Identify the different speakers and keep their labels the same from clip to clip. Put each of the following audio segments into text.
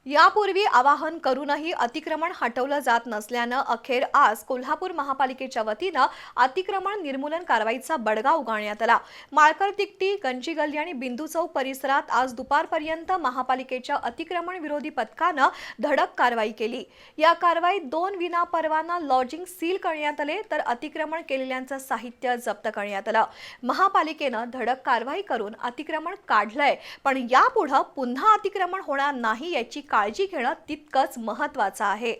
Speaker 1: यापूर्वी आवाहन करूनही अतिक्रमण हटवलं जात नसल्यानं अखेर आज कोल्हापूर महापालिकेच्या वतीनं अतिक्रमण निर्मूलन कारवाईचा बडगा उगारण्यात आला। माळकर तिकटी, गंजी गल्ली आणि बिंदू चौक परिसरात आज दुपारपर्यंत महापालिकेच्या अतिक्रमण विरोधी पथकानं धडक कारवाई केली। या कारवाईत 2 विनापरवाना लॉजिंग सील करण्यात आले, तर अतिक्रमण केलेल्यांचं साहित्य जप्त करण्यात आलं। महापालिकेनं धडक कारवाई करून अतिक्रमण काढलंय, पण यापुढे पुन्हा अतिक्रमण होणार नाही याची काळजी घेणं तितकंच महत्त्वाचं आहे।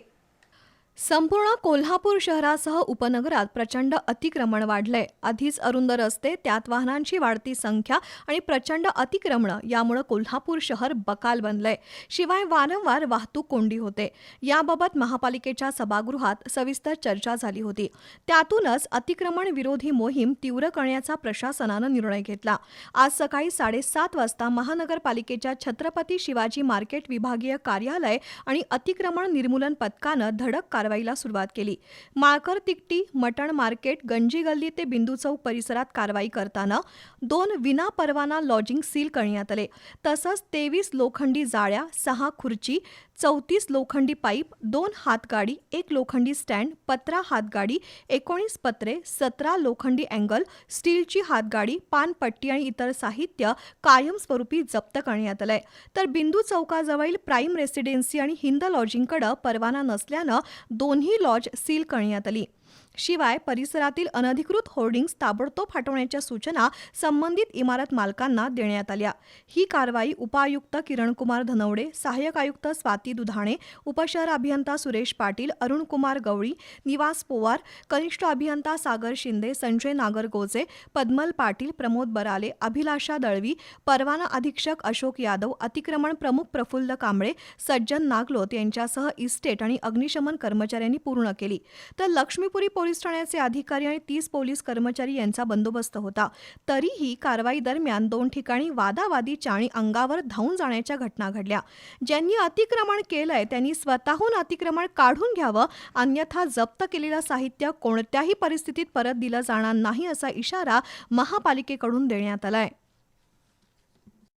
Speaker 1: संपूर्ण कोल्हापूर शहरासह उपनगरात प्रचंड अतिक्रमण वाढलंय। आधीच अरुंद रस्ते, त्यात वाहनांची वाढती संख्या आणि प्रचंड अतिक्रमण यामुळे कोल्हापूर शहर बकाल बनलंय। शिवाय वारंवार वाहतूक कोंडी होते। याबाबत महापालिकेच्या सभागृहात सविस्तर चर्चा झाली होती। त्यातूनच अतिक्रमण विरोधी मोहीम तीव्र करण्याचा प्रशासनानं निर्णय घेतला। आज सकाळी 7:30 वाजता महानगरपालिकेच्या छत्रपती शिवाजी मार्केट विभागीय कार्यालय आणि अतिक्रमण निर्मूलन पथकानं धडक कारवाईला सुरुवात केली। माळकर तिकटी, मटण मार्केट, गंजी गल्ली ते बिंदू चौक परिसरात कारवाई करताना 2 विनापरवाना लॉजिंग सील करण्यात आले। तसंच 23 लोखंडी जाळ्या, 6 खुर्ची, 34 लोखंडी पाईप, 2 हातगाडी, 1 लोखंडी स्टँड, 15 हातगाडी, 19 पत्रे, 17 लोखंडी अँगल, स्टीलची हातगाडी, पानपट्टी आणि इतर साहित्य कायमस्वरूपी जप्त करण्यात आलंय। तर बिंदू चौकाजवळील प्राईम रेसिडेन्सी आणि हिंद लॉजिंगकडे परवाना नसल्यानं दोन्ही लॉज सील करण्यात आली। शिवाय परिसरातील अनधिकृत होर्डिंग्स ताबडतोब हटवण्याच्या सूचना संबंधित इमारत मालकांना देण्यात आल्या। ही कारवाई उपआयुक्त किरणकुमार धनवडे, सहाय्यक आयुक्त स्वाती दुधाणे, उपशहर अभियंता सुरेश पाटील, अरुणकुमार गवळी, निवास पोवार, कनिष्ठ अभियंता सागर शिंदे, संजय नागरगोजे, पद्मल पाटील, प्रमोद बराले, अभिलाषा दळवी, परवाना अधीक्षक अशोक यादव, अतिक्रमण प्रमुख प्रफुल्ल कांबळे, सज्जन नागलोत यांच्यासह इस्टेट आणि अग्निशमन कर्मचाऱ्यांनी पूर्ण केली। तर लक्ष्मीपुरी पोलीस ठाण्याचे अधिकारी आणि 30 पोलीस कर्मचारी यांचा बंदोबस्त होता। तरीही कारवाई दरम्यान 2 ठिकाणी वादावादीच्या आणि अंगावर धावून जाण्याच्या घटना घडल्या। ज्यांनी अतिक्रमण केलंय त्यांनी स्वतःहून अतिक्रमण काढून घ्यावं, अन्यथा जप्त केलेलं साहित्य कोणत्याही परिस्थितीत परत दिलं जाणार नाही असा इशारा महापालिकेकडून देण्यात आलाय।